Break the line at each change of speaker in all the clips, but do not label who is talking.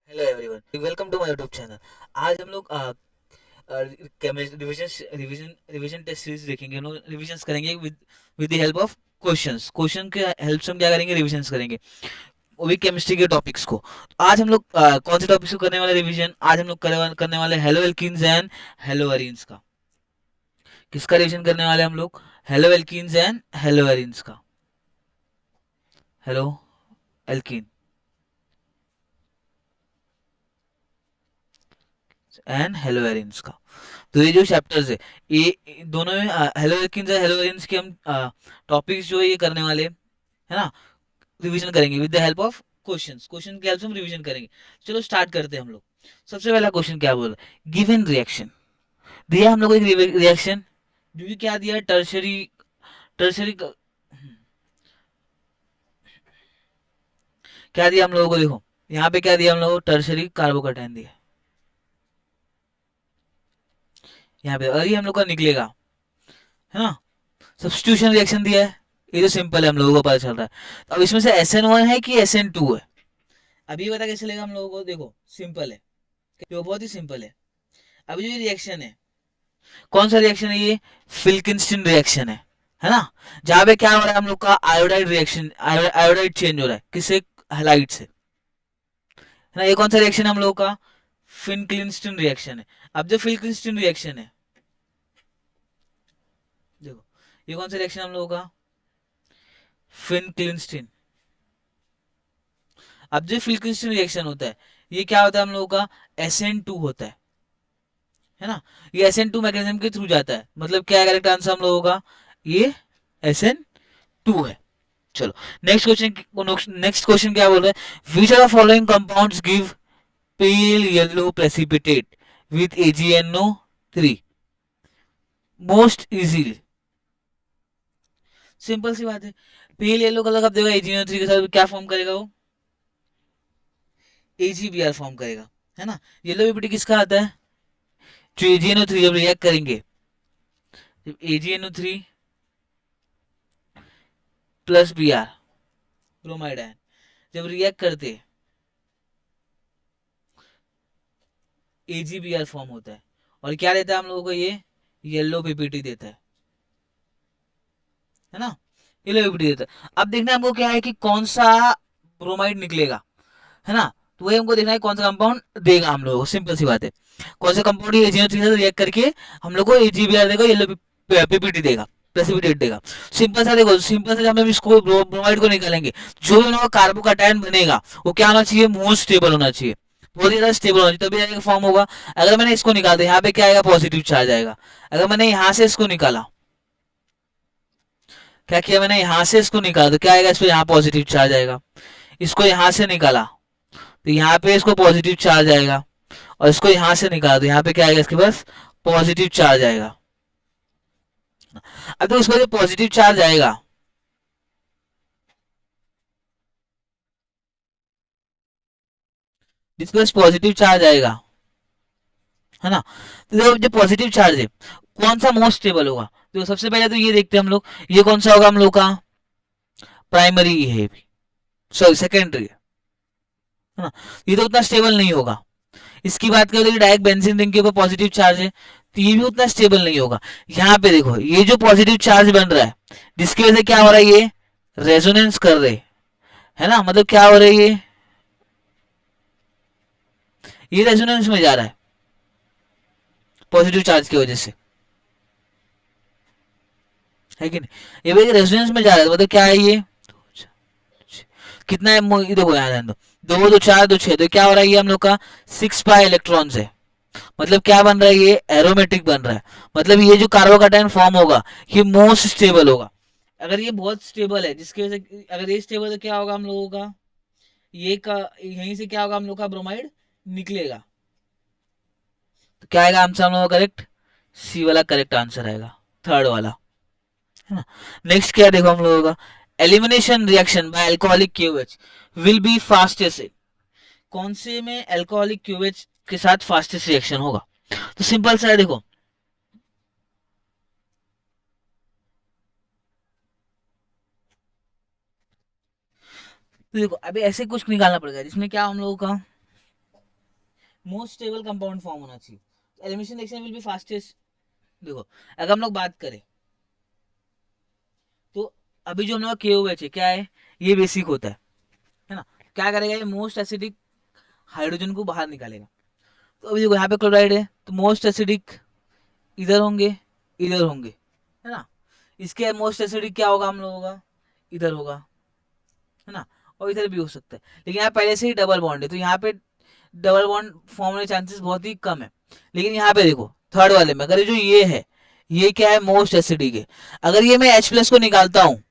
Hello everyone, welcome to my YouTube channel. आज हम लोग रिवीजन रिवीजन टेस्ट सीरीज देखेंगे। हम लोग रिविजन्स करेंगे with the help of questions. Question के हेल्प से हम क्या करेंगे, रिविजन्स करेंगे, वो भी केमिस्ट्री के टॉपिक्स को। आज हम लोग कौन से टॉपिक्स को करने वाले रिवीजन? आज हम लोग करने वाले haloalkanes and haloarenes का। किसका रिवीजन करने वाले हम लोग? Haloalkanes and haloarenes का। Haloalkane and haloarenes का। तो ये जो चैप्टर्स है, ये दोनों में हेलो एल्किन्स और हेलो एरीन्स के हम टॉपिक्स जो है ये करने वाले है ना, रिवीजन करेंगे with the help of questions. Question की हेल्प से हम रिवीजन करेंगे। चलो स्टार्ट करते हैं हम लोग। सबसे पहला क्वेश्चन क्या बोल रहा है? गिवन रिएक्शन दिया हम लोग को, एक रिएक्शन जो कि क्या दिया, टर्शरी टर्शरी क्या दिया हम लोगों को, देखो यहाँ पे क्या दिया हम लोगों को, टर्शरी कार्बोकैटायन दिया यहाँ पे, और ये हम लोग का निकलेगा, है ना। सब्स्टिट्यूशन रिएक्शन दिया है, ये तो सिंपल है, हम लोगों को पता चल रहा है। तो अब इसमें से SN1 है कि SN2 है, अभी पता कैसे चलेगा हम लोगों को? देखो सिंपल है, जो बहुत ही सिंपल है। अभी जो ये रिएक्शन है, कौन सा रिएक्शन है ये? फिल्किंस्टीन रिएक्शन है ना। जहां पे क्या हो रहा है हम लोग का, आयोडाइड रिएक्शन, आयोडाइड चेंज हो रहा है किससे? हैलाइड से, है ना। ये कौन सा रिएक्शन है हम लोगों का? फिनक्लिंस्टीन रिएक्शन है। अब जो फिल्किंस्टीन रिएक्शन है, देखो ये कौन सा रिएक्शन हम लोगों का? फिनक्लिंस्टीन। अब जो फिल्किंस्टीन रिएक्शन होता है, ये क्या होता है हम लोगों का? SN2 होता है ना। ये SN2 मैकेनिज्म के थ्रू जाता है। मतलब क्या है करेक्ट आंसर हम लोगों का? ये SN2 है। चलो नेक्स्ट क्वेश्चन क्या बोल रहा है? Which are the following compounds give pale yellow precipitate with AgNO3 most easily? Simple सी बात है, पेल येलो कलर कब देगा? AgNO3 के साथ क्या फॉर्म करेगा वो? AgBr फॉर्म करेगा, है ना। येलो पीपीटी किसका आता है? जो AgNO3 जब रिएक्ट करेंगे, जब AgNO3 plus Br bromide ion जब रिएक्ट करते, AgBr फॉर्म होता है, और क्या देता है हम लोगों को? ये येलो पीपीटी देता है ना। येलो पीपीटी देता है। अब देखना है हमको क्या है कि कौन सा ब्रोमाइड निकलेगा, है ना। तो वही हमको देखना है कौन सा कंपाउंड देगा हम लोगों को। सिंपल सी बात है, कौन सा कंपाउंड AgNO3 से रिएक्ट करके हम लोग को AgBr देगा, येलो पीपीटी देगा, प्रेसिपिटेट देगा। सिंपल सा देखो, सिंपल सा जब हम इसको ब्रोमाइड को निकालेंगे, जो भी हम लोग का कार्बोकैटायन बनेगा वो क्या होना चाहिए? मोस्ट स्टेबल होना चाहिए, बहुत ही ज्यादा स्टेबल होना चाहिए, तभी जाके फॉर्म होगा। अगर मैंने इसको निकाल दिया, यहाँ पे क्या आएगा? पॉजिटिव चार्ज आएगा। अगर मैंने यहाँ से इसको निकाला, क्या किया मैंने? यहाँ से इसको निकाला तो क्या आएगा? इस पर यहाँ पॉजिटिव चार्ज आएगा। इसको यहाँ से निकाला तो यहाँ पे इसको पॉजिटिव चार्ज आएगा, और इसको यहाँ से निकाला तो यहाँ पे क्या आएगा? इसके पास पॉजिटिव चार्ज आएगा। अब तो इसका जो पॉजिटिव चार्ज आएगा, जिसके पास पॉजिटिव चार्ज आएगा, है ना। तो देखो जो पॉजिटिव चार्ज है, कौन सा मोस्ट स्टेबल होगा? तो सबसे पहले तो ये देखते हैं हम लोग, ये कौन सा होगा हम लोग का? प्राइमरी है, सॉरी सेकेंडरी है ना। ये तो उतना स्टेबल नहीं होगा। इसकी बात करें तो डायरेक्ट बेंजीन रिंग के ऊपर पॉजिटिव चार्ज है, तो ये भी उतना स्टेबल नहीं होगा। यहाँ पे देखो ये जो पॉजिटिव चार्ज बन रहा है, जिसकी वजह से क्या हो रहा है? ये रेजोनेंस कर रहे, है ना। मतलब क्या हो रहा है? ये रेजोनेंस में जा रहा है पॉजिटिव चार्ज की वजह से, है कि नहीं। ये भाई रेजोनेंस में जा रहा है, मतलब क्या है ये? कितना है? देखो यहाँ ध्यान दो, दो दो चार दो छह, तो क्या हो रहा है? ये हम लोग का 6 पाई इलेक्ट्रॉन्स है। मतलब क्या बन रहा है? ये एरोमेटिक बन रहा है। मतलब ये जो कार्बोकैटायन फॉर्म होगा, ये मोस्ट स्टेबल होगा। अगर ये बहुत स्टेबल है, जिसकी वजह से अगर ये स्टेबल है तो क्या होगा हम लोगों का? ये का यहीं से क्या होगा? हम लोग का ब्रोमाइड निकलेगा। तो क्या आएगा आंसर हम लोग का? करेक्ट सी वाला करेक्ट आंसर आएगा, थर्ड वाला, है ना। नेक्स्ट क्या देखो हम लोगों का? Elimination reaction by alcoholic QH will be fastest. कौन से में अल्कोहलिक क्यूएच के साथ फास्टेस्ट रिएक्शन होगा? तो सिंपल सा है, देखो तो देखो अभी ऐसे कुछ निकालना पड़ेगा जिसमें क्या हम लोगों का मोस्ट स्टेबल कंपाउंड फॉर्म होना चाहिए, elimination reaction will be fastest. देखो अगर हम लोग बात करें तो अभी जो हम लोग का KOH है क्या है, ये बेसिक होता है ना। क्या करेगा ये, मोस्ट एसिडिक हाइड्रोजन को बाहर निकालेगा। तो अभी देखो यहाँ पे क्लोराइड है तो मोस्ट एसिडिक इधर होंगे, इधर होंगे, है ना। इसके मोस्ट एसिडिक क्या होगा हम लोगों का, इधर होगा, है ना। और इधर भी हो सकता है, लेकिन यहाँ पहले से ही डबल बॉन्ड है तो यहाँ पे डबल बॉन्ड फॉर्म होने चांसेस बहुत ही कम है। लेकिन यहाँ पे देखो थर्ड वाले में अगर जो ये है, ये क्या है, मोस्ट एसिडिक है। अगर ये मैं H+ को निकालता हूँ,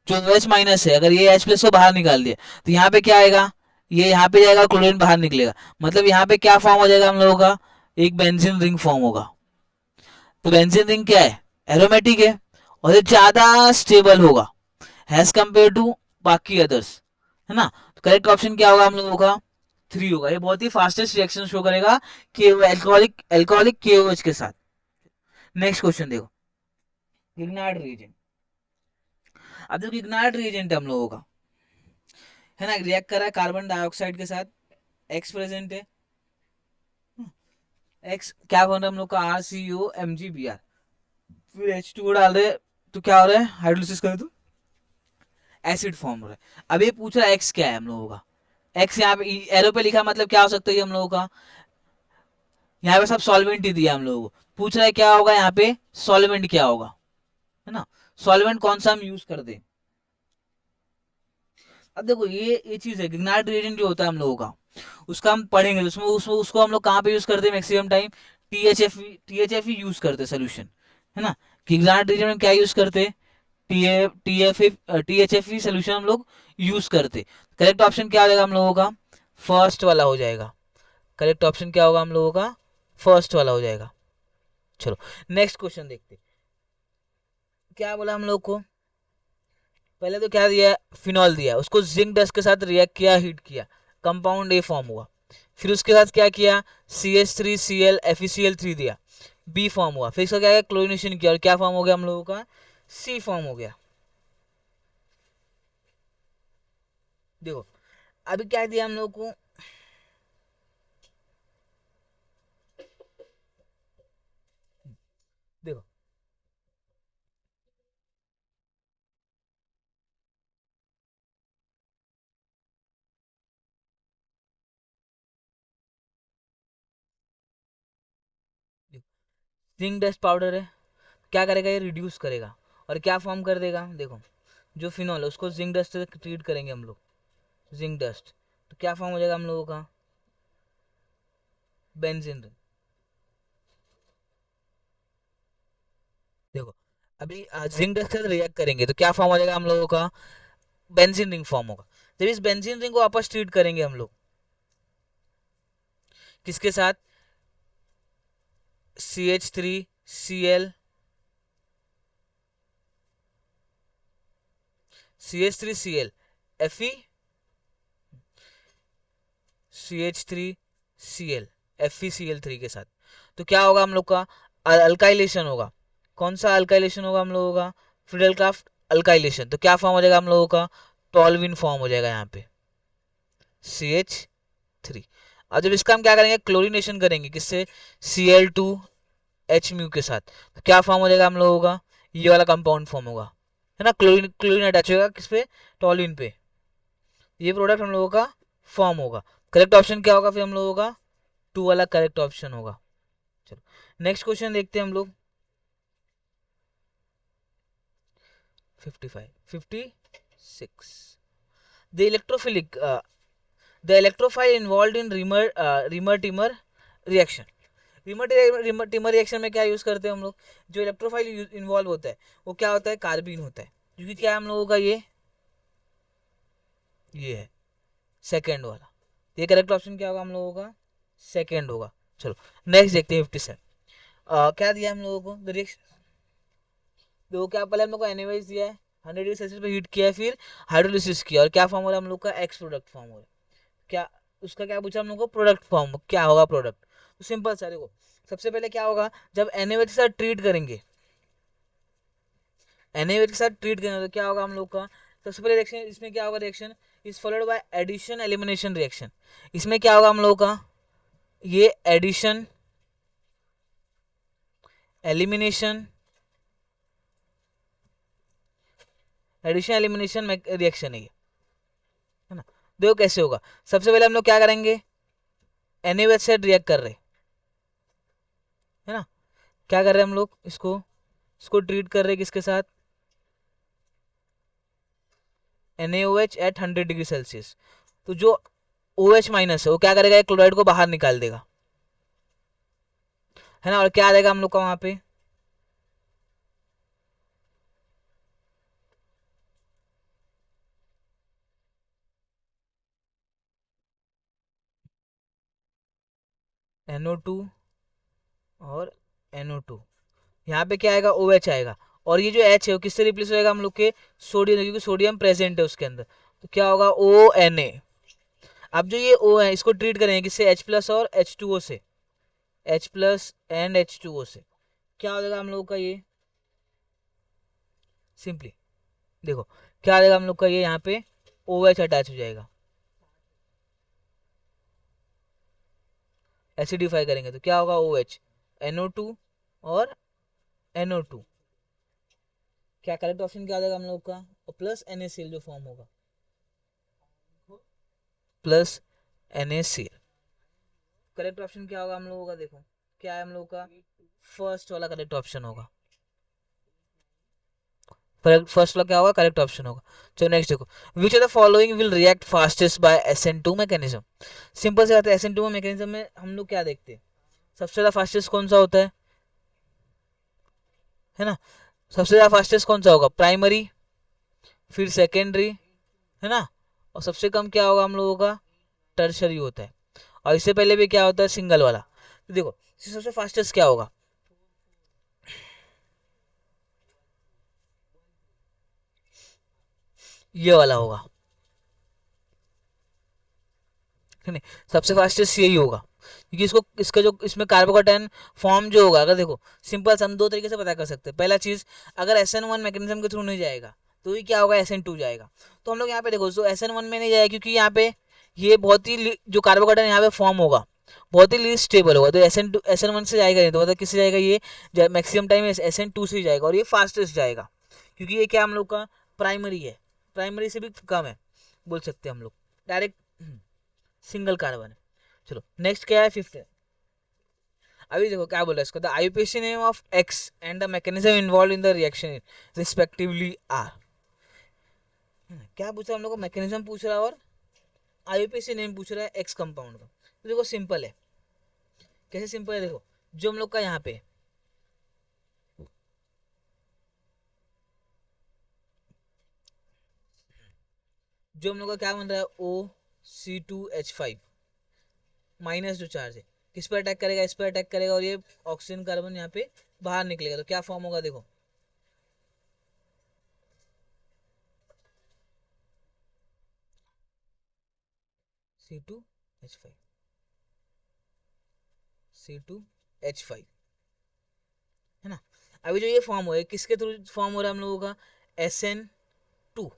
जो H- है, अगर ये H+ को बाहर निकाल दिया तो यहाँ पे क्या आएगा, ये यहाँ पे जाएगा, क्लोरीन बाहर निकलेगा। मतलब यहाँ पे क्या फॉर्म हो जाएगा हम लोगों का, एक बेंजीन रिंग फॉर्म होगा। तो बेंजीन रिंग क्या है, एरोमेटिक है और ये ज्यादा स्टेबल होगा एज कंपेयर टू बाकी अदर्स, है ना। तो करेक्ट ऑप्शन क्या होगा हम लोगों का, 3 होगा। ये बहुत ही फास्टेस्ट रिएक्शन शो करेगा कि एल्कोहलिक एल्कोहलिक KOH के साथ। नेक्स्ट क्वेश्चन देखो, इग्नाइट रिएजेंट। अब देखो इग्नाइट रिएजेंट हम लोगों का, है ना, रिएक्ट कर रहा है कार्बन डाइऑक्साइड के साथ, एक्स प्रेजेंट है, एक्स क्या बन रहा है हम लोग का, RCOMgBr, फिर H2O डाल रहे, तो क्या हो रहा है, हाइड्रोलिसिस करे तो एसिड फॉर्म हो रहा है। अब ये पूछ रहा है एक्स क्या है हम लोगों का, एक्स यहाँ पे एरो पे लिखा, मतलब क्या हो सकता है ये हम लोगों का, यहाँ पे सब सॉल्वेंट ही दिया हम लोगों को, पूछ रहा है क्या होगा यहाँ पे, सॉल्वेंट क्या होगा, है ना, सॉल्वेंट कौन सा हम यूज कर दे। अब देखो ये चीज है, इग्नाइट रिएजेंट जो होता है हम लोगों का, उसका हम पढ़ेंगे, उसमें उसको हम लोग कहाँ पे यूज करते हैं मैक्सिमम टाइम, THF ही यूज करते हैं सोल्यूशन, है ना। कि इग्नाइट रिएजेंट में क्या यूज करते हैं, THF ही सोल्यूशन हम लोग यूज करते। करेक्ट ऑप्शन क्या हो जाएगा हम लोगों का, फर्स्ट वाला हो जाएगा। करेक्ट ऑप्शन क्या होगा हम लोगों का, फर्स्ट वाला हो जाएगा। चलो नेक्स्ट क्वेश्चन देखते, क्या बोला हम लोग को, पहले तो क्या दिया, फिनॉल दिया, उसको जिंक डस्ट के साथ रिएक्ट किया, हीट किया, कंपाउंड A फॉर्म हुआ। फिर उसके साथ क्या किया, CH3Cl FeCl3 दिया, B फॉर्म हुआ। फिर इसका क्या किया, क्लोरीनेशन किया और क्या फॉर्म हो गया हम लोगों का, C फॉर्म हो गया। देखो अभी क्या दिया हम लोग को, देखो जिंक डस्ट पाउडर है, क्या करेगा ये, रिड्यूस करेगा और क्या फॉर्म कर देगा, देखो जो फिनॉल है उसको जिंक डस्ट से ट्रीट करेंगे हम लोग, जिंक डस्ट, तो क्या फॉर्म हो जाएगा हम लोगों का, बेंजीन रिंग। देखो अभी जिंक डस्ट से रिएक्ट करेंगे तो क्या फॉर्म हो जाएगा हम लोगों का, बेंजीन रिंग फॉर्म होगा। जब इस बेंजीन रिंग को आपस ट्रीट करेंगे हम लोग किसके साथ, CH3Cl, CH3Cl Fe, CH3Cl FeCl3 के साथ, तो क्या होगा हम लोग का, अल्काइलेशन होगा। कौन सा अल्काइलेशन होगा हम लोगों का, फिडेलक्राफ्ट अल्काइलेशन। तो क्या फॉर्म हो जाएगा हम लोगों का, टॉल्विन फॉर्म हो जाएगा यहाँ पे, CH3। और जब इसका हम क्या करेंगे, क्लोरीनेशन करेंगे किससे, Cl2H म्यू के साथ, तो क्या फॉर्म हो जाएगा हम लोगों का, ये वाला कंपाउंड फॉर्म होगा, है ना। क्लोरीन क्लोरीन अटैच होगा किस पे, टॉलिन पे, ये प्रोडक्ट हम लोगों का फॉर्म होगा। करेक्ट ऑप्शन क्या होगा फिर हम लोगों का, 2 वाला करेक्ट ऑप्शन होगा। चलो नेक्स्ट क्वेश्चन देखते हैं हम लोग, 55 56, the electrophilic the electrophile involved in Remer Timmer reaction। Reamer Timmer reaction में क्या यूज करते हैं हम लोग, जो इलेक्ट्रोफाइल इन्वॉल्व होता है वो क्या होता है, कार्बीन होता है, क्योंकि क्या है हम लोगों का ये है सेकेंड वाला, ये करेक्ट ऑप्शन क्या होगा हम लोगों का, सेकेंड होगा। चलो नेक्स्ट देखते हैं 57, क्या दिया हम लोगों को, द रिएक्शन, देखो क्या पहले हम लोग को NaOH दिया है, 100 डिग्री सेल्सियस पे हीट किया है, फिर हाइड्रोलिसिस किया और क्या फॉर्म हो रहा है हम लोग का, एक्स प्रोडक्ट फॉर्म हो रहा है। क्या उसका क्या पूछा हम लोग को, प्रोडक्ट फॉर्म क्या होगा प्रोडक्ट, तो सिंपल सा देखो, सबसे पहले क्या होगा, जब NaOH के साथ ट्रीट करेंगे, NaOH के साथ ट्रीट करेंगे तो क्या होगा हम लोग का, सबसे पहले रिएक्शन इसमें क्या होगा, reaction is followed by addition elimination reaction. इसमें क्या होगा हम लोग का, ये एडिशन एलिमिनेशन रिएक्शन है ना। देखो कैसे होगा। सबसे पहले हम लोग क्या करेंगे, NaOH से रिएक्ट कर रहे है ना। क्या कर रहे हैं हम लोग, इसको इसको ट्रीट कर रहे हैं किसके साथ, NaOH एट 100 डिग्री सेल्सियस। तो जो OH माइनस है वो क्या करेगा, क्लोराइड को बाहर निकाल देगा, है ना। और क्या आ जाएगा हम लोग का वहां पे, NO2 और NO2। यहाँ पे क्या आएगा, OH आएगा। और ये जो H है वो किससे रिप्लेस हो जाएगा हम लोग के, सोडियम, क्योंकि सोडियम प्रेजेंट है उसके अंदर। तो क्या होगा, ONA। अब जो ये O है इसको ट्रीट करेंगे किससे, H प्लस और H2O से, H प्लस एंड H2O से। क्या हो जाएगा हम लोग का ये, सिंपली देखो क्या आ जाएगा हम लोग का ये, यहाँ पे OH अटैच हो जाएगा। एसिडिफाई करेंगे तो क्या होगा, OH NO2 और NO2। क्या करेक्ट ऑप्शन क्या आ जाएगा हम लोग का, और प्लस NaCl जो फॉर्म होगा, प्लस NaCl। करेक्ट ऑप्शन क्या होगा हम लोगों का, देखो क्या है हम लोग का, फर्स्ट वाला करेक्ट ऑप्शन होगा। फर्स्ट वाला क्या होगा, करेक्ट ऑप्शन होगा। चलो नेक्स्ट देखो, which of the following will react fastest by SN2 mechanism. Simple से बात है, SN2 मैकेनिज्म में हम लोग क्या देखते हैं, सबसे ज्यादा फास्टेस्ट कौन सा होता है ना। सबसे ज्यादा फास्टेस्ट कौन सा होगा, प्राइमरी, फिर सेकेंडरी, है ना। और सबसे कम क्या होगा हम लोगों का, टर्शरी होता है। और इससे पहले भी क्या होता है, सिंगल वाला। तो देखो सबसे फास्टेस्ट क्या होगा, ये वाला होगा, है नहीं। सबसे फास्टेस्ट यही होगा, क्योंकि इसको इसका जो इसमें कार्बोकेटाइन फॉर्म जो होगा, अगर देखो सिंपल हम दो तरीके से पता कर सकते हैं। पहला चीज, अगर SN1 मैकेनिज्म के थ्रू नहीं जाएगा तो ये क्या होगा, SN2 जाएगा। तो हम लोग यहाँ पे देखो जो SN1 में नहीं जाएगा, क्योंकि यहाँ पे ये बहुत ही जो कार्बोकेटाइन यहाँ पे फॉर्म होगा बहुत ही लीस्ट स्टेबल होगा। तो SN1 से जाएगा नहीं, तो मतलब किससे जाएगा ये, मैक्सिमम टाइम SN2 से ही जाएगा, और ये फास्टेस्ट जाएगा, क्योंकि ये क्या हम लोग का प्राइमरी है, प्राइमरी से भी कम है बोल सकते हैं हम लोग, डायरेक्ट सिंगल कार्बन है। चलो नेक्स्ट क्या है, फिफ्थ है। अभी देखो क्या बोला इसको, the IUPAC name of X and the mechanism involve in the reaction respectively are. क्या पूछा हम लोग को, मैकेनिज्म पूछ रहा है और आईयूपीएसी नेम पूछ रहा है एक्स कंपाउंड का। तो देखो सिंपल है, कैसे सिंपल है, देखो जो हम लोग का यहाँ पे जो हम लोग का क्या बन रहा है, O C2H5 माइनस जो चार्ज है किस पर अटैक करेगा, इस पर अटैक करेगा, और ये ऑक्सीजन कार्बन यहाँ पे बाहर निकलेगा। तो क्या फॉर्म होगा, देखो C2H5, C2H5, है ना। अभी जो ये फॉर्म हो रहा है किसके थ्रू फॉर्म हो रहा है हम लोगों का, SN2,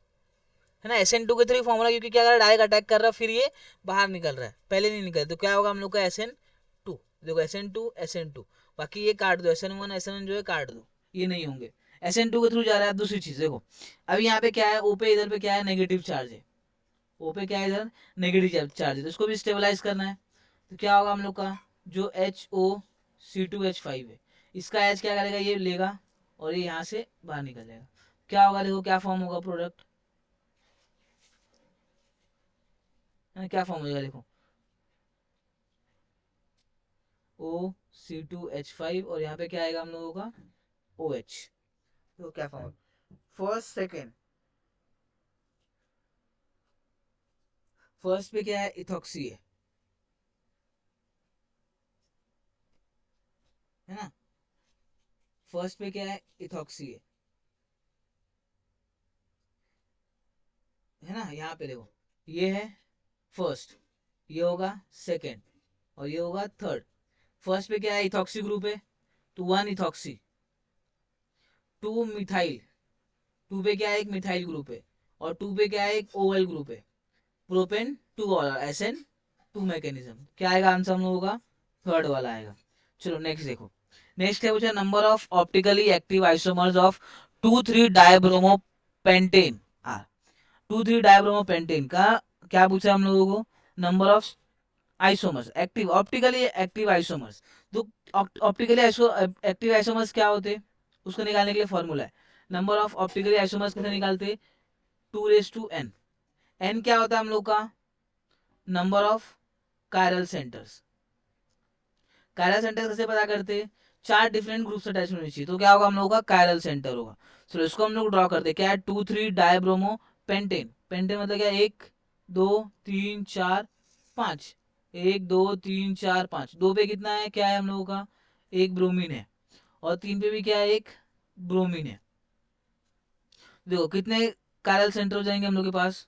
है ना। SN2 के थ्रू फॉर्म हो रहा है, क्योंकि क्या कर रहा है, डायरेक्ट अटैक कर रहा है, फिर ये बाहर निकल रहा है, पहले नहीं निकल। तो क्या होगा हम लोग का SN2, देखो SN2 बाकी ये काट दो, SN1 जो है काट दो, ये नहीं होंगे। SN2 के थ्रू जा रहा है। दूसरी चीज देखो, अभी यहाँ पे क्या है, O पे इधर पे क्या है, नेगेटिव चार्ज है, O पे क्या है इधर, नेगेटिव चार्ज है, तो इसको भी स्टेबलाइज करना है। तो क्या होगा हम लोग का, जो HOC2H5 है, इसका H क्या करेगा, ये लेगा और ये यहाँ से बाहर निकल जाएगा। क्या होगा, देखो क्या फॉर्म होगा प्रोडक्ट, क्या फॉर्म हो जाएगा, देखो O C2H5 और यहाँ पे क्या आएगा हम लोगों का, OH। तो क्या फॉर्म, फर्स्ट सेकेंड, फर्स्ट पे क्या है, इथॉक्सी है ना। फर्स्ट पे क्या है, इथॉक्सी है ना। यहाँ पे देखो ये है फर्स्ट, ये होगा सेकेंड, और ये होगा थर्ड। फर्स्ट पे क्या है, इथॉक्सी ग्रुप है, तो 1 इथॉक्सी, 2 मिथाइल, 2 पे क्या है, एक मिथाइल ग्रुप है, और 2 पे क्या है, एक OL ग्रुप है, प्रोपेन 2 और SN2 मैकेनिज्म। क्या आएगा आंसर हम लोगों का, थर्ड वाला आएगा। चलो नेक्स्ट देखो, नेक्स्ट क्या पूछा, number of optically active isomers of 2,3 dibromo pentane. हाँ, 2,3 डायब्रोमो पेंटेन का क्या पूछा हम लोगों को, number of isomers active optically active isomers. तो ऑप्टिकली एक्टिव आइसोमर्स क्या होते, उसको निकालने के लिए फॉर्मूला है, नंबर ऑफ ऑप्टिकली आइसोमर्स कैसे निकालते, 2 raised to n। n क्या होता है हम लोग का, number of chiral centres. Chiral centre कैसे पता करते, चार डिफरेंट ग्रुप अटैच होने चाहिए, तो क्या होगा हम लोगों का कायरल सेंटर होगा। चलो इसको हम लोग ड्रॉ करते, क्या है, 2,3 डायब्रोमो पेंटेन। पेंटेन मतलब क्या, 1 2 3 4 5, 1 2 3 4 5, 2 पे कितना है, क्या है हम लोगों का, एक ब्रोमीन है, और 3 पे भी क्या है, एक ब्रोमीन है। देखो कितने कायरल सेंटर हो जाएंगे हम लोग के पास,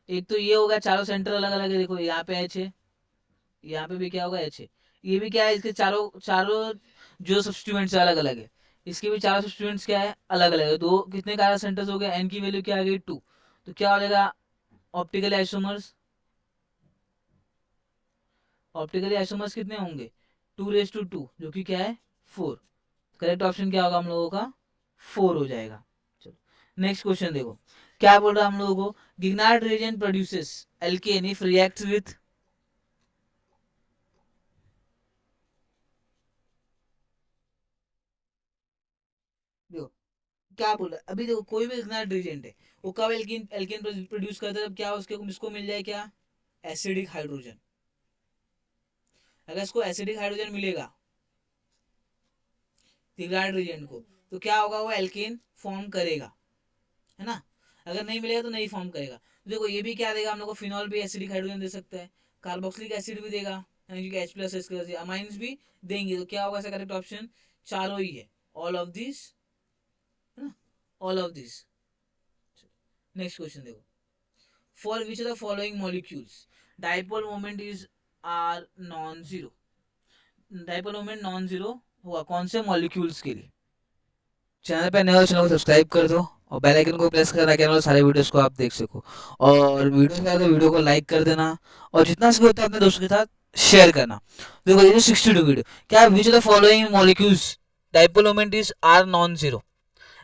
एक तो ये होगा, चारों सेंटर अलग अलग है, देखो यहाँ पे एच है, यहाँ पे भी क्या होगा, एच है, ये भी क्या है, इसके चारों चारों जो सब्स्टिट्यूएंट्स अलग अलग है, इसके भी चारों सब्स्टिट्यूएंट्स क्या है, अलग अलग है। दो कितने कायरल सेंटर्स हो गए, एन की वैल्यू क्या आ गई, 2। तो क्या हो जाएगा, ऑप्टिकल आइसोमर्स, ऑप्टिकली आइसोमर्स कितने होंगे, 2 raised to 2, जो कि क्या है, 4। करेक्ट ऑप्शन क्या होगा हम लोगों का, 4 हो जाएगा। चलो नेक्स्ट क्वेश्चन देखो, क्या बोल रहा है हम लोगों को, Grignard reagent produces alkane if reacts with, देखो क्या बोल रहा है, अभी देखो कोई भी गिग्नार्ड रिएजेंट है, वो कब एल्केन एल्केन प्रोड्यूस करता है, तब क्या उसके इसको मिल जाए क्या, एसिडिक हाइड्रोजन। अगर इसको एसिडिक हाइड्रोजन मिलेगा गिग्नार्ड रिएजेंट को, तो क्या होगा, वो एल्केन फॉर्म करेगा, है ना। अगर नहीं मिलेगा तो नहीं फॉर्म करेगा। तो देखो ये भी क्या देगा हम लोग को, फिनॉल भी एसिडिक हाइड्रोजन दे सकता है, कार्बोक्सिलिक एसिड भी देगा, यानी कि H+ अमाइंस भी देंगे, तो क्या होगा इसका करेक्ट ऑप्शन, चारों ही है, ऑल ऑफ दिस, है ना, all of this. Next question देखो, for which of the following molecules dipole moment is are non zero, dipole moment non zero हुआ कौन से मॉलिक्यूल्स के लिए। चैनल पे नए हो, चैनल को सब्सक्राइब कर दो और बेल आइकन को प्रेस कर रखना, सारे वीडियोस को आप देख सको, और वीडियो से तो वीडियो को लाइक कर देना, और जितना सके उतना अपने दोस्तों के साथ शेयर करना। देखो ये जो 62 वीडियो, क्या which of the following molecules dipole moment is are non zero,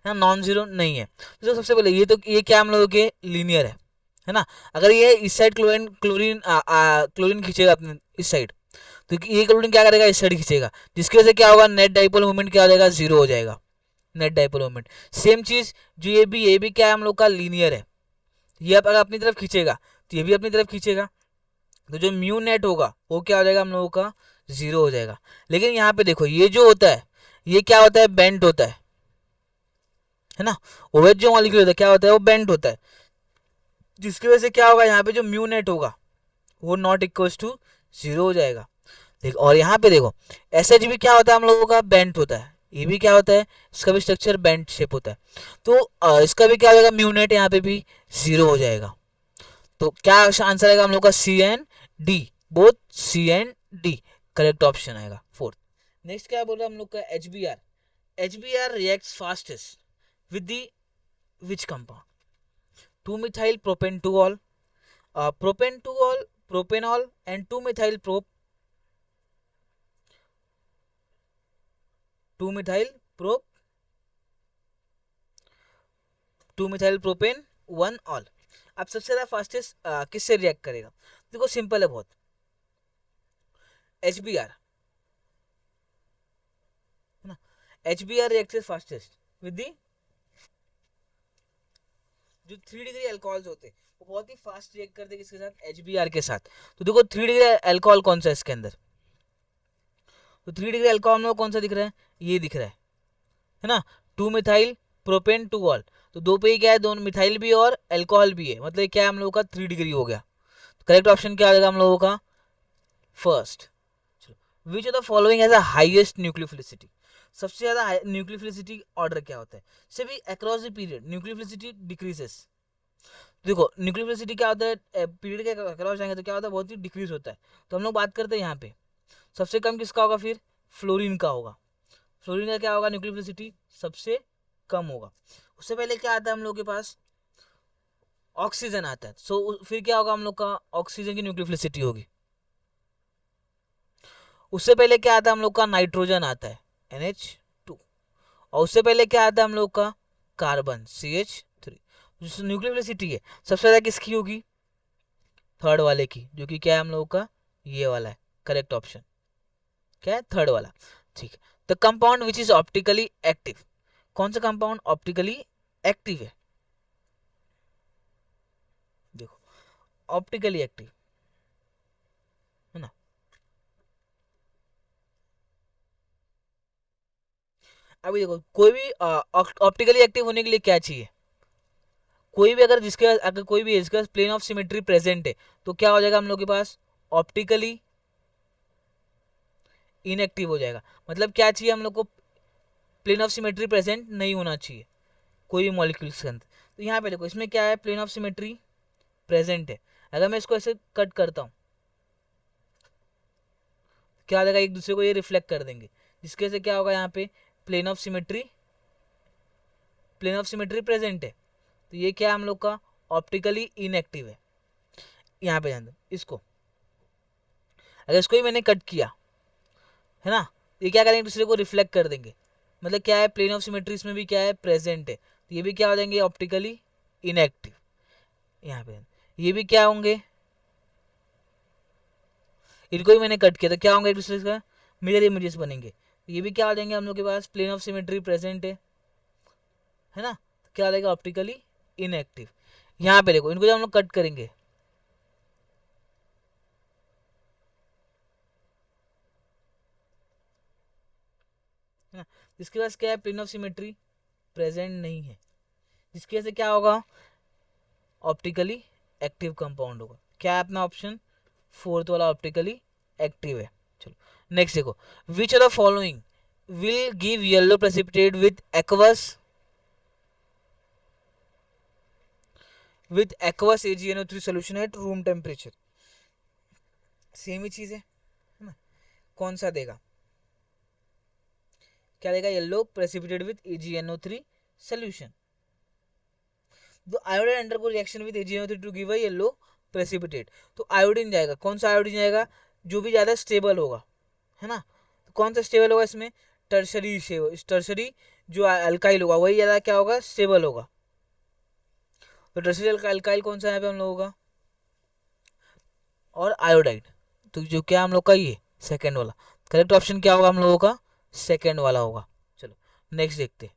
है नॉन जीरो नहीं है। तो सबसे पहले ये, तो ये क्या हम लोगों के लीनियर है ना। अगर ये इस साइड क्लोरीन क्लोरीन क्लोरीन खींचेगा अपने इस साइड, तो ये क्लोरीन क्या करेगा, इस साइड खींचेगा, जिसकी वजह से क्या होगा, नेट डाइपोल मोमेंट क्या हो जाएगा, जीरो हो जाएगा, नेट डाइपोल मोमेंट। सेम चीज जो ये भी क्या है हम लोग का, लीनियर है, ये अगर अपनी तरफ खींचेगा तो ये भी अपनी तरफ खींचेगा, तो जो म्यू नेट होगा वो क्या हो जाएगा हम लोगों का, जीरो हो जाएगा। लेकिन यहाँ पे देखो ये जो होता है, ये क्या होता है, बेंट होता है ना। ओएच जो मॉलिक्यूल होता है क्या होता है, वो बेंट होता है, जिसकी वजह से क्या होगा, यहाँ पे जो म्यू नेट होगा वो नॉट इक्वल टू जीरो हो जाएगा। देखो और यहाँ पे देखो, एस एच भी क्या होता है हम लोगों का, बेंट होता है, ये भी क्या होता है, इसका भी स्ट्रक्चर बेंट शेप होता है, तो इसका भी क्या हो जाएगा, म्यूनेट यहाँ पे भी जीरो हो जाएगा। तो क्या आंसर आएगा हम लोग का, C and D, both C and D correct option आएगा, फोर्थ। नेक्स्ट क्या बोल रहा है हम लोग का, H B R reacts fastest with the which compound, 2 methyl propentuol, propentuol, propanol and 2 methyl prop 2 methyl propane 1 all. अब सबसे ज्यादा फास्टेस्ट किससे रिएक्ट करेगा, देखो सिंपल है बहुत, एच बी आर, है ना, H B R react fastest with the, जो 3 डिग्री अल्कोहल्स होते हैं वो बहुत ही फास्ट रिएक्ट करते हैं किसके साथ, एच बी आर के साथ। तो देखो 3 डिग्री अल्कोहल कौन सा है इसके अंदर, तो 3 डिग्री अल्कोहल में कौन सा दिख रहा है, ये दिख रहा है ना, 2 methyl प्रोपेन 2 ऑल, तो दो पे ही क्या है, दोनों मिथाइल भी और अल्कोहल भी है, मतलब क्या है हम लोगों का, 3 डिग्री हो गया। करेक्ट ऑप्शन क्या आ जाएगा हम लोगों का, first. Which of the following has a highest nucleophilicity, सबसे ज्यादा न्यूक्लियोफिलिसिटी ऑर्डर क्या होता है, सभी across the period nucleophilicity decreases. देखो न्यूक्लियोफिलिसिटी क्या होता है, पीरियड के अक्रॉस जाएंगे तो क्या होता है, बहुत ही डिक्रीज होता है। तो हम लोग बात करते हैं यहाँ पे सबसे कम किसका होगा, फिर फ्लोरीन का होगा, फ्लोरीन का क्या होगा, न्यूक्लियोफिलिसिटी सबसे कम होगा। उससे पहले क्या आता है हम लोग के पास, ऑक्सीजन आता है, सो फिर क्या होगा हम लोग का, ऑक्सीजन की न्यूक्लियोफिलिसिटी होगी, उससे पहले क्या आता है हम लोग का, नाइट्रोजन आता है NH2, और उससे पहले क्या आता है हम लोग का, कार्बन CH3। जो न्यूक्लियोफिलिसिटी है सबसे ज्यादा किसकी होगी, थर्ड वाले की, जो कि क्या है हम लोगों का, ये वाला है। करेक्ट ऑप्शन क्या है, थर्ड वाला। ठीक है। The compound which is optically active, कौन सा कंपाउंड ऑप्टिकली एक्टिव है, देखो ऑप्टिकली एक्टिव है ना। अभी देखो कोई भी ऑप्टिकली एक्टिव होने के लिए क्या चाहिए, कोई भी अगर कोई भी इसका प्लेन ऑफ सिमेट्री प्रेजेंट है तो क्या हो जाएगा हम लोग के पास, ऑप्टिकली इनएक्टिव हो जाएगा। मतलब क्या चाहिए हम लोग को, प्लेन ऑफ सिमेट्री प्रेजेंट नहीं होना चाहिए कोई भी मॉलिक्यूल्स के अंदर। तो यहाँ पे देखो इसमें क्या है, प्लेन ऑफ सिमेट्री प्रेजेंट है। अगर मैं इसको ऐसे कट करता हूँ क्या हो जाएगा, एक दूसरे को ये रिफ्लेक्ट कर देंगे, जिसके से क्या होगा, यहाँ पे प्लेन ऑफ सिमेट्री प्रेजेंट है। तो ये क्या है हम लोग का, ऑप्टिकली इनएक्टिव है। यहाँ पे ध्यान दो इसको, अगर इसको ही मैंने कट किया है ना, ये क्या करेंगे, दूसरे को रिफ्लेक्ट कर देंगे। मतलब क्या है, प्लेन ऑफ सिमेट्री इसमें भी क्या है, प्रेजेंट है। तो ये भी क्या हो जाएंगे, ऑप्टिकली इनएक्टिव। यहाँ पे ये भी क्या होंगे, इनको भी मैंने कट किया तो क्या होंगे, एक दूसरे का मिरर इमेजेस बनेंगे। तो ये भी क्या हो जाएंगे हम लोग के पास, प्लेन ऑफ सिमेट्री प्रेजेंट है ना। तो क्या हो जाएगा, ऑप्टिकली इनएक्टिव। यहाँ पे देखो इनको जब हम लोग कट करेंगे, है ना, इसके पास क्या है, प्लेन ऑफ सिमेट्री प्रेजेंट नहीं है, जिसकी वजह से क्या होगा, ऑप्टिकली एक्टिव कंपाउंड होगा। क्या है अपना ऑप्शन, फोर्थ वाला ऑप्टिकली एक्टिव है। चलो नेक्स्ट देखो, which are the following will give yellow precipitate with aqueous AgNO3 solution at room temperature. Same ही चीज है ना, कौन सा देगा, क्या देगा, yellow precipitate with AgNO3 solution. तो iodine undergo reaction with AgNO3 to give a yellow precipitate. तो आयोडीन जाएगा, कौन सा आयोडीन जाएगा, जो भी ज्यादा स्टेबल होगा, है ना। तो कौन सा स्टेबल होगा इसमें, टर्शरी जो अल्काइल होगा वही ज्यादा क्या होगा, स्टेबल होगा। तो टर्शरी अल्काइल कौन सा है यहाँ पे हम लोगों का, और आयोडाइड। तो जो क्या हम लोग का, ये सेकेंड वाला करेक्ट ऑप्शन क्या होगा हम लोगों का, सेकेंड वाला होगा। चलो नेक्स्ट देखते,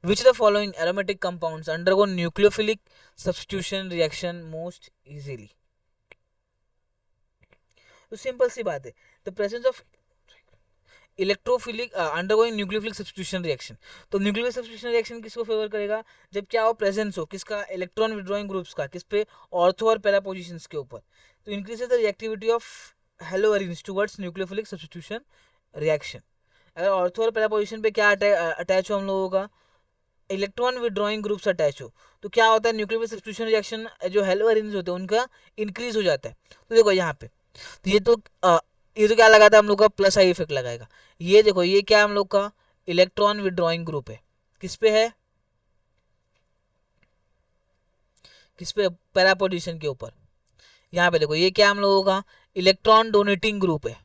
which of the following aromatic compounds undergo nucleophilic substitution reaction most easily। तो सिंपल सी बात है, the presence of electrophilic undergoing nucleophilic substitution reaction. तो न्यूक्लियोफिलिक सब्स्टिट्यूशन रिएक्शन किसको फेवर करेगा, जब क्या हो, प्रेजेंस हो किसका, इलेक्ट्रॉन विड्रॉइंग ग्रुप्स का, किस पे, ऑर्थो और पैरा पोजीशंस के ऊपर। तो increases the reactivity of haloarenes towards nucleophilic substitution reaction. अगर ऑर्थो और पैरा पोजीशन पे क्या अटैच हो हम लोगों का, इलेक्ट्रॉन विड्रॉइंग ग्रुप्स अटैच हो, तो क्या होता है, न्यूक्लियोफिलिक सब्स्टिट्यूशन रिएक्शन जो हेलोअरीन्स होते हैं उनका इंक्रीज हो जाता है। तो देखो यहाँ पे तो ये तो क्या लगाता है हम लोग का, प्लस आई इफेक्ट लगाएगा। ये देखो ये क्या हम लोग का, इलेक्ट्रॉन विड्रॉइंग ग्रुप है, किस पे है, किस पे, पैरा पोजीशन के ऊपर। यहाँ पे देखो ये क्या हम लोगों का, इलेक्ट्रॉन डोनेटिंग ग्रुप है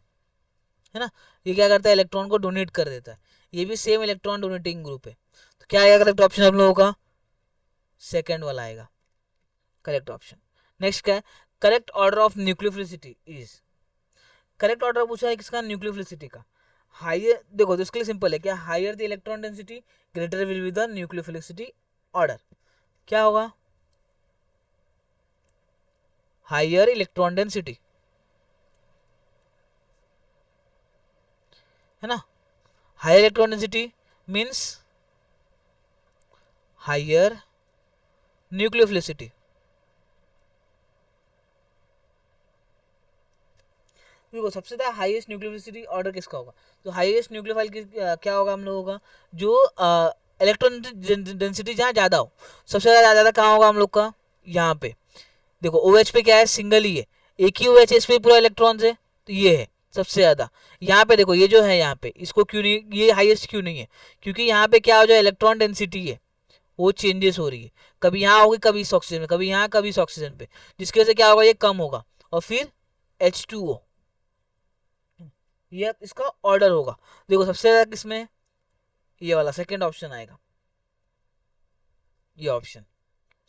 ना। ये क्या करता है, इलेक्ट्रॉन को डोनेट कर देता है। ये भी सेम इलेक्ट्रॉन डोनेटिंग ग्रुप है। तो क्या आएगा करेक्ट ऑप्शन हम लोगों का, सेकेंड वाला आएगा करेक्ट ऑप्शन। नेक्स्ट क्या है, correct order of nucleophilicity is, correct order पूछा है किसका, न्यूक्लियोफिलिसिटी का। हाइयर देखो तो इसके लिए सिंपल है, क्या, higher the electron density greater will be the nucleophilicity order. क्या होगा, हाइयर इलेक्ट्रॉन डेंसिटी, है ना। Higher electron density means higher nucleophilicity. देखो सबसे ज्यादा हाईएस्ट न्यूक्लियोफिलिसिटी ऑर्डर किसका होगा, तो हाईएस्ट न्यूक्लियोफाइल क्या होगा हम लोगों का, जो इलेक्ट्रॉन डेंसिटी जहाँ ज्यादा हो, सबसे ज्यादा कहाँ होगा हम लोग का, यहाँ पे। देखो OH पे क्या है, सिंगल ही है, एक ही OH है, इस पे पूरा इलेक्ट्रॉन है, तो ये है सबसे ज्यादा। यहाँ पे देखो ये जो है, यहाँ पे इसको क्यों नहीं, ये हाईएस्ट क्यों नहीं है, क्योंकि यहाँ पे क्या हो जाए, इलेक्ट्रॉन डेंसिटी है वो चेंजेस हो रही है, कभी यहाँ होगी, कभी इस ऑक्सीजन में, कभी यहाँ, कभी इस ऑक्सीजन पे, जिसकी वजह से क्या होगा, ये कम होगा और फिर H2O, ये इसका ऑर्डर होगा। देखो सबसे ज्यादा किसमें, ये वाला सेकंड ऑप्शन आएगा, ये ऑप्शन।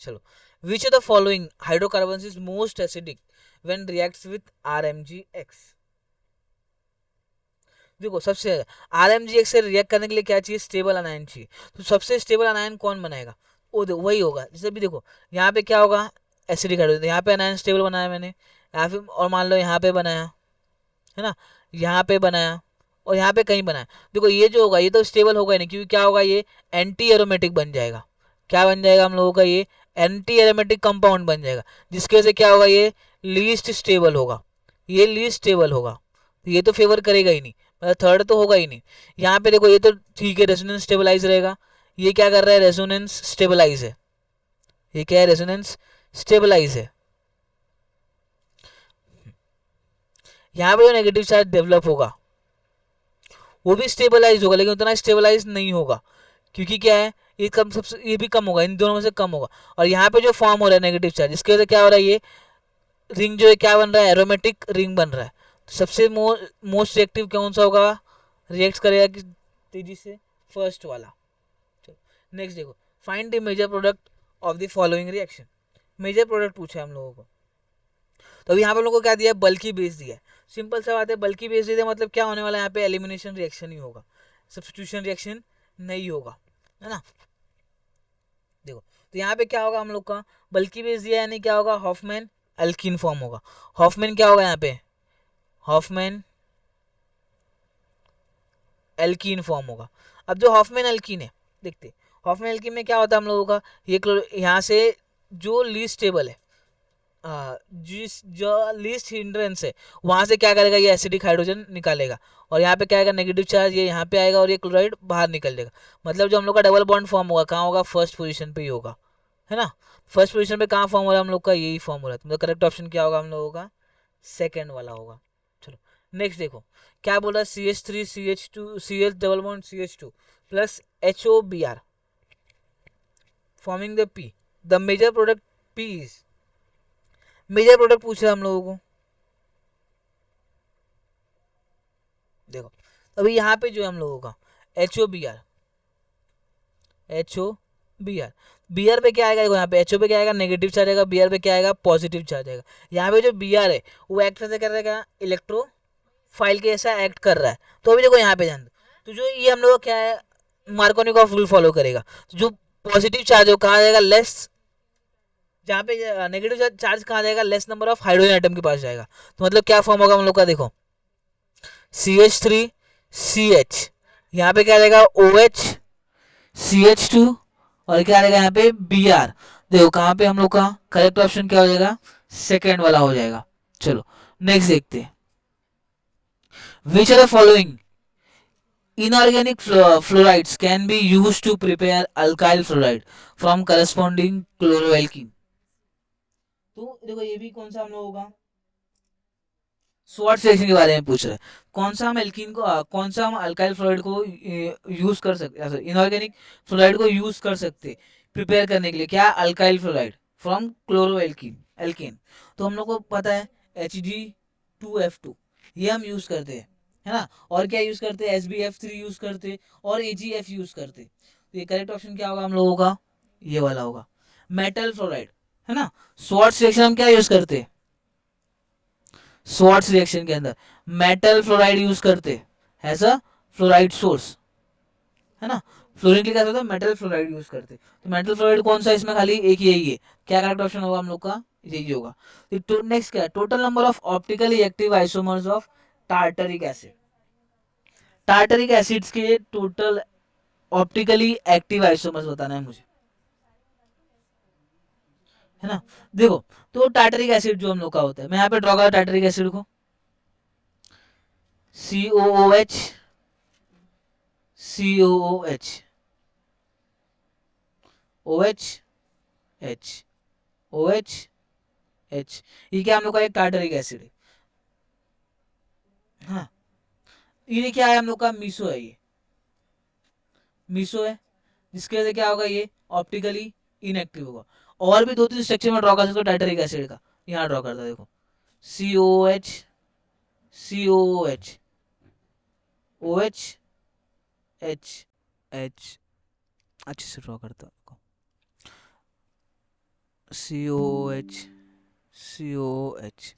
चलो, विच of the following hydrocarbon is most acidic when reacts with RMgX। देखो सबसे RMgX से रिएक्ट करने के लिए क्या चाहिए, स्टेबल अनायन चाहिए। तो सबसे स्टेबल अनायन कौन बनाएगा, वो देखो वही होगा। जैसे भी देखो यहाँ पे क्या होगा, एसिडिक हाइड्रोजन, यहाँ पे अनायन स्टेबल बनाया मैंने, यहाँ पे और मान लो यहाँ पे बनाया है ना, यहाँ पे बनाया और यहाँ पे कहीं बनाया। देखो ये जो होगा ये तो स्टेबल होगा ही नहीं, क्योंकि क्या होगा, ये एंटी एरोमेटिक बन जाएगा। क्या बन जाएगा हम लोगों का, ये एंटी एरोमेटिक कंपाउंड बन जाएगा, जिसकी वजह से क्या होगा, ये लीस्ट स्टेबल होगा, ये लीस्ट स्टेबल होगा। तो ये तो फेवर करेगा ही नहीं, मतलब थर्ड तो होगा ही नहीं। यहाँ पे देखो ये तो ठीक है, रेजोनेंस स्टेबलाइज रहेगा। ये क्या कर रहा है, रेजोनेंस स्टेबलाइज है। ये क्या है, रेजोनेंस स्टेबलाइज है। यहाँ पे जो नेगेटिव चार्ज डेवलप होगा वो भी स्टेबलाइज होगा, लेकिन उतना स्टेबलाइज नहीं होगा, क्योंकि क्या है, ये कम, सबसे ये भी कम होगा, इन दोनों में से कम होगा। और यहाँ पे जो फॉर्म हो रहा है नेगेटिव चार्ज, इसके वजह से क्या हो रहा है, ये रिंग जो है क्या बन रहा है, एरोमेटिक रिंग बन रहा है। तो सबसे मोस्ट रिएक्टिव कौन सा होगा, रिएक्ट करेगा कि तेजी से, फर्स्ट वाला। नेक्स्ट देखो, find the major product of the following reaction. Major product पूछा है हम लोगों को, तो अभी यहाँ पे हम लोग को क्या दिया है, बल्कि बेस दिया है। सिंपल सा बात है, बल्कि बेस दिया मतलब क्या होने वाला है, यहाँ पे एलिमिनेशन रिएक्शन ही होगा, सब्स्टिट्यूशन रिएक्शन नहीं होगा, है ना। देखो तो यहाँ पे क्या होगा हम लोग का, बल्कि बेस दिया यानी क्या होगा, हॉफमैन अल्कीन फॉर्म होगा। हॉफमैन क्या होगा यहाँ पे, हॉफमैन एल्कीन फॉर्म होगा। अब जो हॉफमैन एल्कीन है, देखते हॉफमैन एल्कीन में क्या होता है हम लोगों का, ये यहाँ से जो लीस्ट स्टेबल है, जिस जो लीस्ट हिंड्रेंस है, वहां से क्या करेगा, ये एसिडिक हाइड्रोजन निकालेगा, और यहाँ पे क्या आएगा, नेगेटिव चार्ज ये यहाँ पे आएगा और ये क्लोराइड बाहर निकल जाएगा। मतलब जो हम लोग का डबल बॉन्ड फॉर्म होगा कहाँ होगा, फर्स्ट पोजीशन पे ही होगा, है ना। फर्स्ट पोजीशन पे कहाँ फॉर्म हो रहा है हम लोग का, यही फॉर्म हो रहा है। मतलब करेक्ट ऑप्शन क्या होगा हम लोगों का, सेकेंड वाला होगा। चलो नेक्स्ट देखो, क्या बोल रहा है, CH3 CH2 CH double bond CH2 plus HOBr forming the P, the major product P is, major product पूछ रहा है हम लोगों को। देखो अभी यहाँ पे जो है हम लोगों का HOBr, BR पे क्या आएगा, देखो यहाँ पे HO पे क्या आएगा, नेगेटिव चार्ज आएगा, BR पे क्या आएगा, पॉजिटिव चार्ज आएगा। यहाँ पे जो BR है वो एक्ट कैसे कर रहा है, इलेक्ट्रोफाइल के ऐसा एक्ट कर रहा है। तो अभी देखो यहाँ पे ध्यान दो, तो जो ये हम लोग क्या है, मार्कोनिकॉफ रूल फॉलो करेगा। तो जो पॉजिटिव चार्ज है वो कहाँ जाएगा, लेस, जहाँ पे नेगेटिव चार्ज कहाँ जाएगा, less number of hydrogen atom के पास जाएगा। तो मतलब क्या फॉर्म होगा हम लोग का, देखो CH3CH, यहाँ पे क्या जाएगा, OH CH2 और क्या रहेगा यहाँ पे Br। देखो कहाँ पे हम लोग का करेक्ट ऑप्शन क्या हो जाएगा, सेकेंड वाला हो जाएगा। चलो नेक्स्ट देखते हैं, which are the following inorganic fluorides can be used to prepare alkyl fluoride from corresponding chloroalkene। तो देखो ये भी कौन सा हम लोगों का स्वॉट रिएक्शन के बारे में पूछ रहे हैं। कौन सा हम एल्कीन को कौन सा हम अल्काइल फ्लोराइड को यूज कर सकते, इनऑर्गेनिक फ्लोराइड को यूज कर सकते प्रिपेयर करने के लिए, क्या, alkyl fluoride from chloro alkene alkane. तो हम लोग को पता है Hg2F2 ये हम यूज करते हैं, है ना। और क्या यूज करते हैं, SbF3 यूज करते और AgF यूज करते। तो ये करेक्ट ऑप्शन क्या होगा हम लोगों का, ये वाला होगा, मेटल फ्लोराइड, है ना। स्वॉट रिएक्शन हम क्या यूज करते हैं, स्वॉट्स रिएक्शन के अंदर मेटल फ्लोराइड यूज करते एज अ फ्लोराइड सोर्स, है ना। फ्लोरीन के क्या होता है, मेटल फ्लोराइड यूज करते। तो मेटल फ्लोराइड कौन सा, इसमें खाली एक ही यही है। क्या करेक्ट ऑप्शन होगा हम लोग का, यही होगा। तो नेक्स्ट क्या है, total number of optically active isomers of tartaric acid. Tartaric acids के टोटल ऑप्टिकली एक्टिव आइसोमर्स बताना है मुझे, है ना। देखो तो टार्टरिक एसिड जो हम लोग का होता है, मैं यहाँ पे ड्रॉ कर टार्टरिक एसिड को, COOH COOH OH H OH H, ये क्या हम लोग का एक टार्टरिक एसिड है। हाँ ये क्या है हम लोग का, मीसो है, ये मीसो है, जिसके वजह से क्या होगा, ये ऑप्टिकली इनएक्टिव होगा। और भी दो तीन स्ट्रक्चर में ड्रॉ कर सकते हो टार्टरिक एसिड का, यहाँ ड्रॉ करता देखो, COH COH OH H H, अच्छे से ड्रॉ करता हूँ। COH COH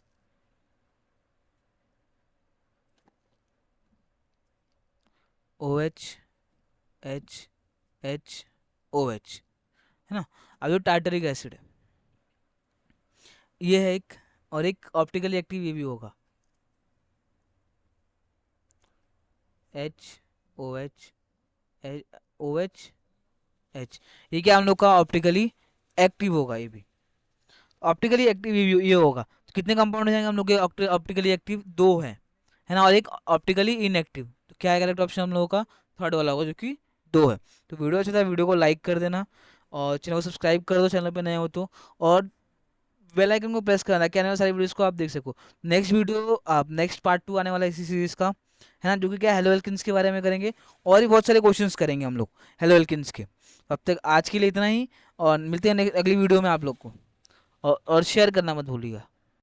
OH H H OH, है ना। अब जो टार्टरिक एसिड है ये है एक, और एक ऑप्टिकली एक्टिव ये भी होगा, HOH OH H, ये क्या हम लोग का ऑप्टिकली एक्टिव होगा, ये भी ऑप्टिकली एक्टिव ये होगा। तो कितने कंपाउंड हो जाएंगे हम लोग के ऑप्टिकली एक्टिव, दो हैं, है ना, और एक ऑप्टिकली इनएक्टिव। तो क्या है करेक्ट ऑप्शन हम लोगों का, थर्ड वाला होगा जो कि दो है। तो वीडियो अच्छा था, वीडियो को लाइक कर देना और चैनल को सब्सक्राइब कर दो चैनल पे नए हो तो, और बेल आइकन को प्रेस करना कि आने वाली सारी वीडियोस को आप देख सको। नेक्स्ट वीडियो आप नेक्स्ट पार्ट 2 आने वाला है इसी सीरीज का, है ना, जो कि क्या हेलो एल्किंस के बारे में करेंगे, और भी बहुत सारे क्वेश्चंस करेंगे हम लोग हेलो एल्किंस के। अब तक आज के लिए इतना ही, और मिलते हैं अगली वीडियो में आप लोग को, और शेयर करना मत भूलिएगा।